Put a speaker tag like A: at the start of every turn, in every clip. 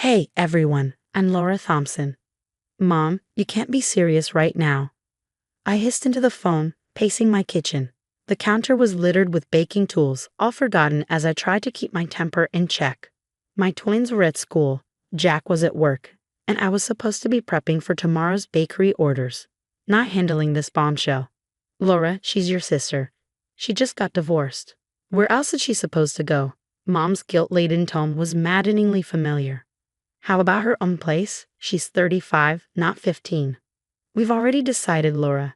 A: Hey, everyone, I'm Laura Thompson. Mom, you can't be serious right now. I hissed into the phone, pacing my kitchen. The counter was littered with baking tools, all forgotten as I tried to keep my temper in check. My twins were at school, Jack was at work, and I was supposed to be prepping for tomorrow's bakery orders. Not handling this bombshell. Laura, she's your sister. She just got divorced. Where else is she supposed to go? Mom's guilt-laden tone was maddeningly familiar. How about her own place? She's 35, not 15. We've already decided, Laura.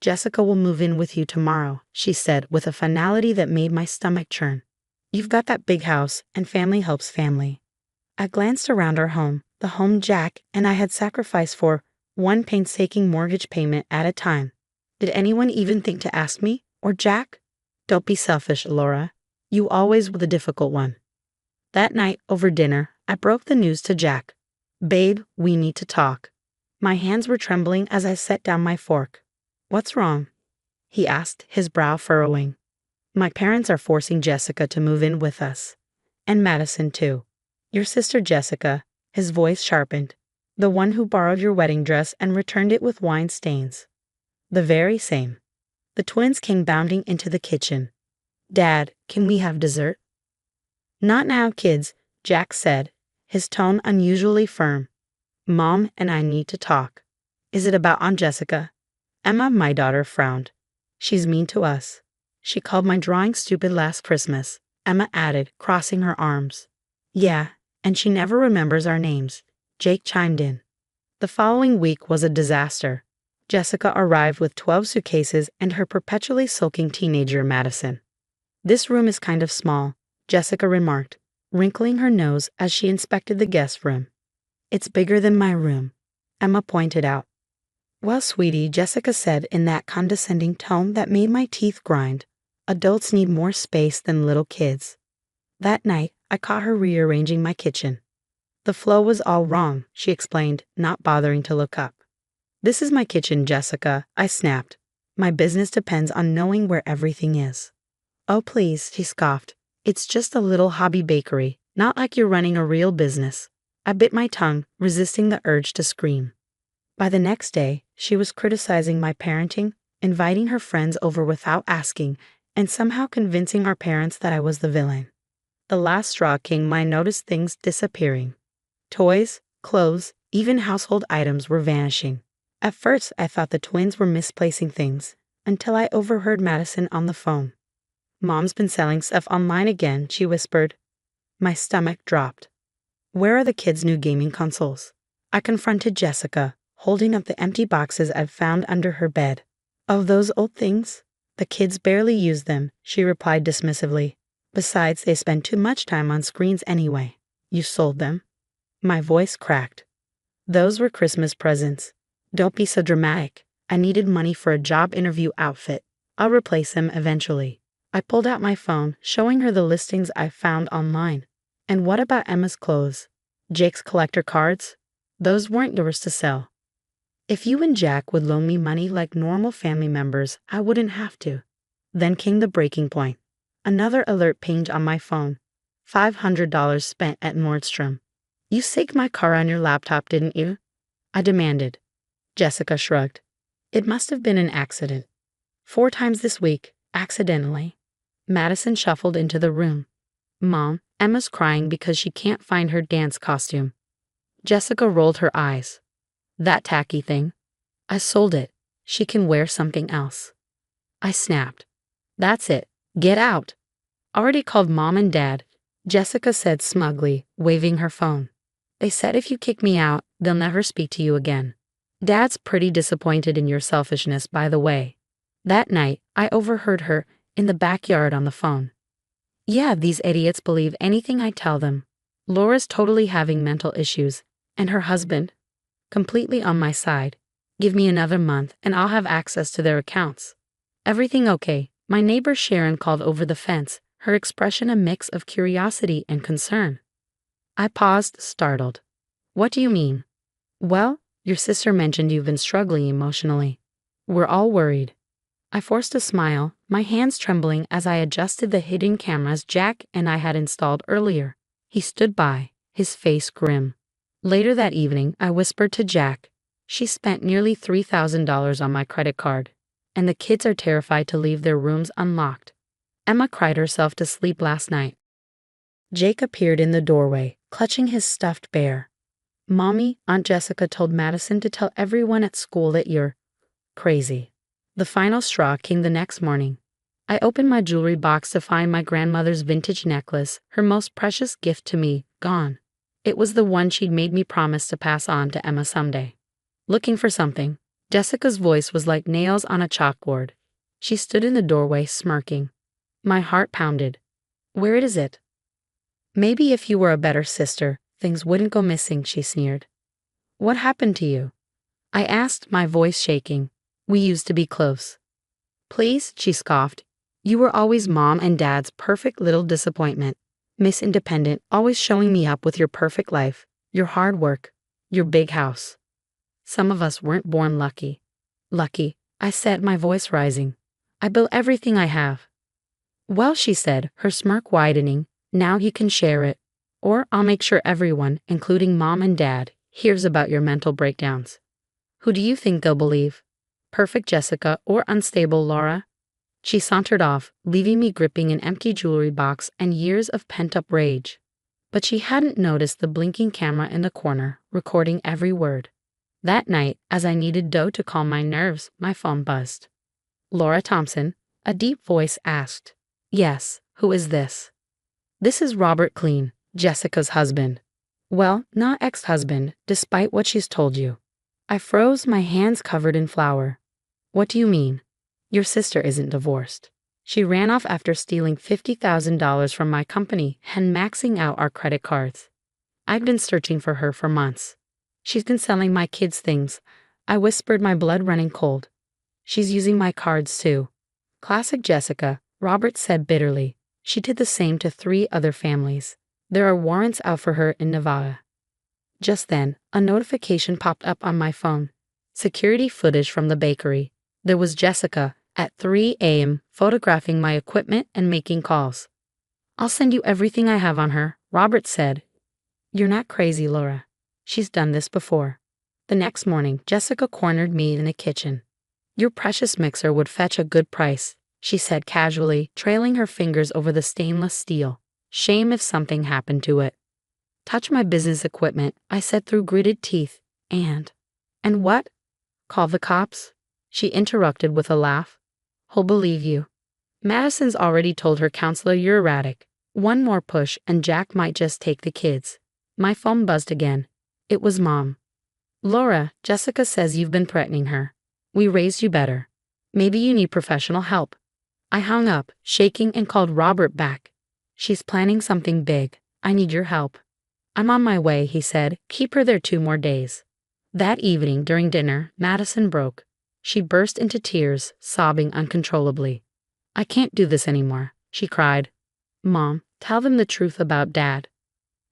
A: Jessica will move in with you tomorrow, she said with a finality that made my stomach churn. You've got that big house, and family helps family. I glanced around our home, the home Jack and I had sacrificed for, one painstaking mortgage payment at a time. Did anyone even think to ask me, or Jack? Don't be selfish, Laura. You always were the difficult one. That night, over dinner, I broke the news to Jack. Babe, we need to talk. My hands were trembling as I set down my fork. What's wrong? He asked, his brow furrowing. My parents are forcing Jessica to move in with us. And Madison, too. Your sister Jessica, his voice sharpened. The one who borrowed your wedding dress and returned it with wine stains. The very same. The twins came bounding into the kitchen. Dad, can we have dessert? Not now, kids, Jack said, his tone unusually firm. Mom and I need to talk. Is it about Aunt Jessica? Emma, my daughter, frowned. She's mean to us. She called my drawing stupid last Christmas, Emma added, crossing her arms. Yeah, and she never remembers our names, Jake chimed in. The following week was a disaster. Jessica arrived with 12 suitcases and her perpetually sulking teenager, Madison. This room is kind of small, Jessica remarked, wrinkling her nose as she inspected the guest room. It's bigger than my room, Emma pointed out. Well, sweetie, Jessica said in that condescending tone that made my teeth grind, adults need more space than little kids. That night, I caught her rearranging my kitchen. The flow was all wrong, she explained, not bothering to look up. This is my kitchen, Jessica, I snapped. My business depends on knowing where everything is. Oh, please, she scoffed. It's just a little hobby bakery, not like you're running a real business. I bit my tongue, resisting the urge to scream. By the next day, she was criticizing my parenting, inviting her friends over without asking, and somehow convincing our parents that I was the villain. The last straw came when I noticed things disappearing. Toys, clothes, even household items were vanishing. At first, I thought the twins were misplacing things, until I overheard Madison on the phone. Mom's been selling stuff online again, she whispered. My stomach dropped. Where are the kids' new gaming consoles? I confronted Jessica, holding up the empty boxes I'd found under her bed. Oh, those old things? The kids barely use them, she replied dismissively. Besides, they spend too much time on screens anyway. You sold them? My voice cracked. Those were Christmas presents. Don't be so dramatic. I needed money for a job interview outfit. I'll replace them eventually. I pulled out my phone, showing her the listings I found online. And what about Emma's clothes? Jake's collector cards? Those weren't yours to sell. If you and Jack would loan me money like normal family members, I wouldn't have to. Then came the breaking point. Another alert pinged on my phone. $500 spent at Nordstrom. You synced my car on your laptop, didn't you? I demanded. Jessica shrugged. It must have been an accident. 4 times this week, accidentally. Madison shuffled into the room. Mom, Emma's crying because she can't find her dance costume. Jessica rolled her eyes. That tacky thing. I sold it. She can wear something else. I snapped. That's it. Get out. Already called Mom and Dad, Jessica said smugly, waving her phone. They said if you kick me out, they'll never speak to you again. Dad's pretty disappointed in your selfishness, by the way. That night, I overheard her in the backyard on the phone. Yeah, these idiots believe anything I tell them. Laura's totally having mental issues, and her husband, completely on my side. Give me another month and I'll have access to their accounts. Everything okay? My neighbor Sharon called over the fence, her expression a mix of curiosity and concern. I paused, startled. What do you mean? Well, your sister mentioned you've been struggling emotionally. We're all worried. I forced a smile, my hands trembling as I adjusted the hidden cameras Jack and I had installed earlier. He stood by, his face grim. Later that evening, I whispered to Jack, "She spent nearly $3,000 on my credit card, and the kids are terrified to leave their rooms unlocked." Emma cried herself to sleep last night. Jake appeared in the doorway, clutching his stuffed bear. "Mommy, Aunt Jessica told Madison to tell everyone at school that you're crazy." The final straw came the next morning. I opened my jewelry box to find my grandmother's vintage necklace, her most precious gift to me, gone. It was the one she'd made me promise to pass on to Emma someday. Looking for something. Jessica's voice was like nails on a chalkboard. She stood in the doorway, smirking. My heart pounded. "Where is it?" "Maybe if you were a better sister, things wouldn't go missing," she sneered. "What happened to you?" I asked, my voice shaking. "We used to be close." "Please," she scoffed. "You were always Mom and Dad's perfect little disappointment. Miss Independent, always showing me up with your perfect life, your hard work, your big house." "Some of us weren't born lucky." "Lucky," I said, my voice rising. "I built everything I have." "Well," she said, her smirk widening, "now you can share it. Or I'll make sure everyone, including Mom and Dad, hears about your mental breakdowns." "Who do you think they'll believe? Perfect Jessica or unstable Laura?" She sauntered off, leaving me gripping an empty jewelry box and years of pent-up rage. But she hadn't noticed the blinking camera in the corner, recording every word. That night, as I needed dough to calm my nerves, my phone buzzed. "Laura Thompson," a deep voice asked. "Yes, who is this?" "This is Robert Clean, Jessica's husband." "Well, not ex-husband, despite what she's told you." I froze, my hands covered in flour. "What do you mean?" "Your sister isn't divorced. She ran off after stealing $50,000 from my company and maxing out our credit cards. I've been searching for her for months. She's been selling my kids' things." I whispered, my blood running cold. "She's using my cards too." "Classic Jessica," Robert said bitterly. "She did the same to 3 other families. There are warrants out for her in Nevada." Just then, a notification popped up on my phone. Security footage from the bakery. There was Jessica, at 3 a.m., photographing my equipment and making calls. "I'll send you everything I have on her," Robert said. "You're not crazy, Laura. She's done this before." The next morning, Jessica cornered me in the kitchen. "Your precious mixer would fetch a good price," she said casually, trailing her fingers over the stainless steel. "Shame if something happened to it." "Touch my business equipment," I said through gritted teeth. And what? Call the cops?" She interrupted with a laugh. "Who'll believe you? Madison's already told her counselor you're erratic. One more push and Jack might just take the kids." My phone buzzed again. It was Mom. "Laura, Jessica says you've been threatening her. We raised you better. Maybe you need professional help." I hung up, shaking, and called Robert back. "She's planning something big. I need your help." "I'm on my way," he said. "Keep her there 2 more days." That evening, during dinner, Madison broke. She burst into tears, sobbing uncontrollably. "I can't do this anymore," she cried. "Mom, tell them the truth about Dad."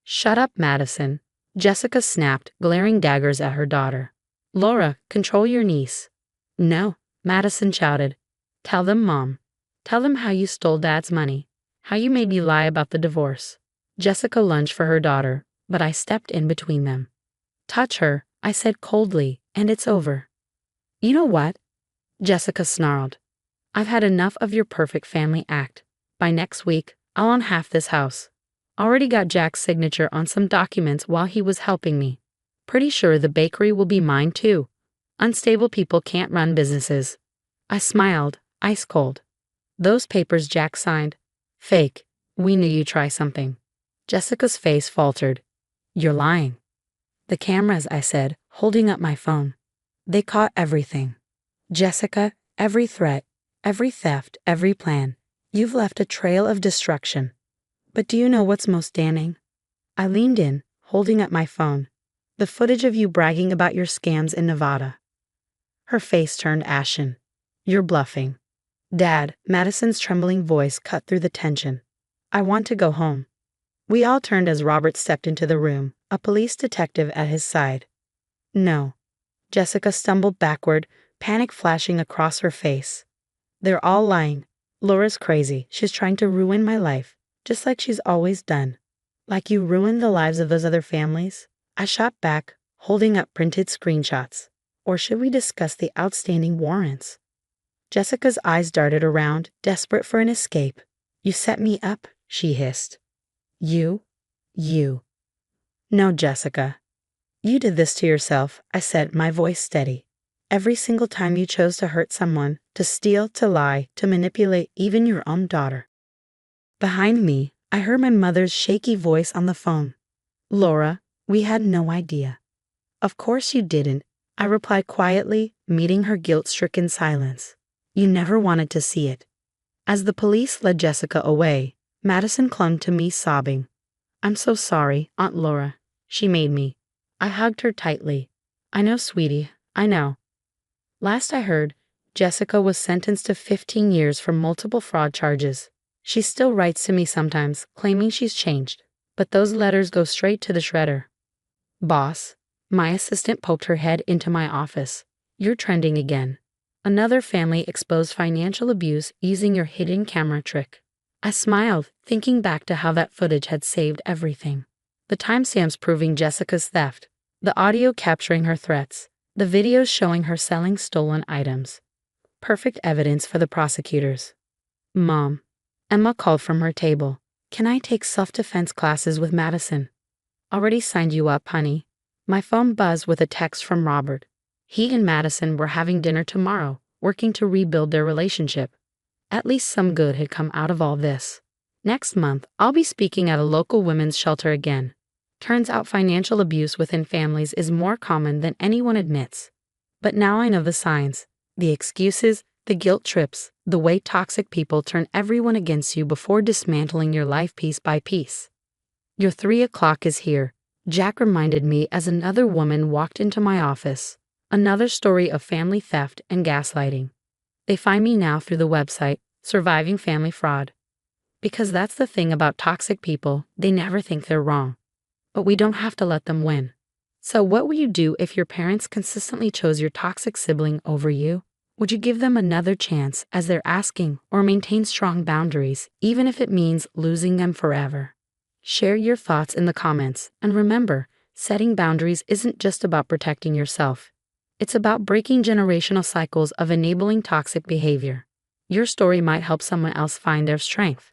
A: "Shut up, Madison," Jessica snapped, glaring daggers at her daughter. "Laura, control your niece." "No," Madison shouted. "Tell them, Mom. Tell them how you stole Dad's money, how you made me lie about the divorce." Jessica lunged for her daughter, but I stepped in between them. "Touch her," I said coldly, "and it's over." "You know what?" Jessica snarled. "I've had enough of your perfect family act. By next week, I'll own half this house. Already got Jack's signature on some documents while he was helping me. Pretty sure the bakery will be mine too. Unstable people can't run businesses." I smiled, ice cold. "Those papers Jack signed. Fake. We knew you'd try something." Jessica's face faltered. "You're lying." "The cameras," I said, holding up my phone. "They caught everything. Jessica, every threat, every theft, every plan. You've left a trail of destruction. But do you know what's most damning?" I leaned in, holding up my phone. "The footage of you bragging about your scams in Nevada." Her face turned ashen. "You're bluffing." "Dad," Madison's trembling voice cut through the tension. "I want to go home." We all turned as Robert stepped into the room, a police detective at his side. "No." Jessica stumbled backward, panic flashing across her face. "They're all lying. Laura's crazy. She's trying to ruin my life, just like she's always done." Like you ruined the lives of those other families? I shot back, holding up printed screenshots. Or should we discuss the outstanding warrants? Jessica's eyes darted around, desperate for an escape. You set me up, she hissed. You. No, Jessica. You did this to yourself, I said, my voice steady. Every single time you chose to hurt someone, to steal, to lie, to manipulate even your own daughter. Behind me, I heard my mother's shaky voice on the phone. Laura, we had no idea. Of course you didn't, I replied quietly, meeting her guilt-stricken silence. You never wanted to see it. As the police led Jessica away, Madison clung to me sobbing. I'm so sorry, Aunt Laura. She made me. I hugged her tightly. I know, sweetie, I know. Last I heard, Jessica was sentenced to 15 years for multiple fraud charges. She still writes to me sometimes, claiming she's changed, but those letters go straight to the shredder. Boss, my assistant poked her head into my office. You're trending again. Another family exposed financial abuse using your hidden camera trick. I smiled, thinking back to how that footage had saved everything. The timestamps proving Jessica's theft, the audio capturing her threats, the videos showing her selling stolen items. Perfect evidence for the prosecutors. Mom. Emma called from her table. Can I take self-defense classes with Madison? Already signed you up, honey. My phone buzzed with a text from Robert. He and Madison were having dinner tomorrow, working to rebuild their relationship. At least some good had come out of all this. Next month, I'll be speaking at a local women's shelter again. Turns out financial abuse within families is more common than anyone admits. But now I know the signs, the excuses, the guilt trips, the way toxic people turn everyone against you before dismantling your life piece by piece. Your 3 o'clock is here, Jack reminded me as another woman walked into my office. Another story of family theft and gaslighting. They find me now through the website, Surviving Family Fraud. Because that's the thing about toxic people, they never think they're wrong. But we don't have to let them win. So what would you do if your parents consistently chose your toxic sibling over you? Would you give them another chance as they're asking, or maintain strong boundaries, even if it means losing them forever? Share your thoughts in the comments, and remember, setting boundaries isn't just about protecting yourself. It's about breaking generational cycles of enabling toxic behavior. Your story might help someone else find their strength.